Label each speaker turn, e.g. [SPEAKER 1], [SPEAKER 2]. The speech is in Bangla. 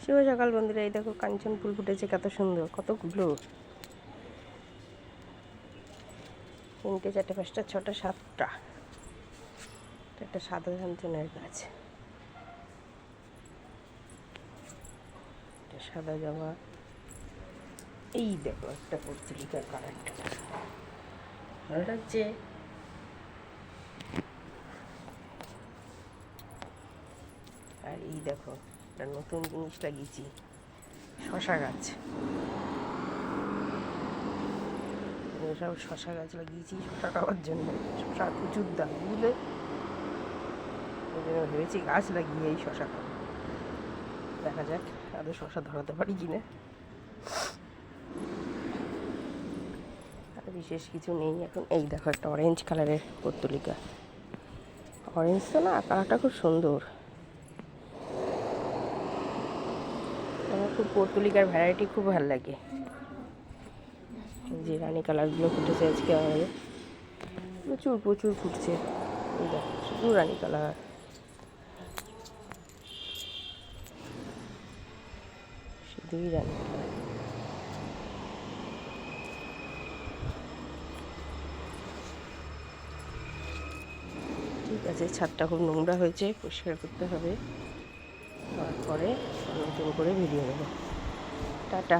[SPEAKER 1] শুভ সকাল বন্ধুরা, এই দেখো কাঞ্চন ফুল ফুটেছে কত সুন্দর, কতগুলো, 3টে 4টে 5টা 6টা 7টা। একটা সাদা কাঞ্চনের গাছ, একটা সাদা জবা। এই দেখো একটা পর্তুলিকার কালারটা ভালো লাগছে। আর এই দেখো একটা নতুন জিনিস লাগিয়েছি, শশা গাছ। সব শশা গাছ লাগিয়েছি শশা খাওয়ার জন্য। শশা প্রচুর দাম বুঝলে, ওই জন্য ভেবেছি গাছ লাগিয়ে এই শশা খাবো। দেখা যাক আদৌ শশা ধরাতে পারি কিনা। আর বিশেষ কিছু নেই এখন। এই দেখো একটা অরেঞ্জ কালারের পর্তুলিকা। অরেঞ্জ তো না, কালারটা খুব সুন্দর। আমার খুব পর্তুলিকার ভ্যারাইটি খুব ভালো লাগে। যে রানী কালারগুলো ফুটেছে আজকে আমাদের, প্রচুর প্রচুর ফুটছে। এই দেখো শুধু রানী কালার, শুধুই রানী কালার। ঠিক আছে, ছাদটা খুব নোংরা হয়েছে, পরিষ্কার করতে হবে। তারপরে নতুন করে ভিডিও নেব। টাটা।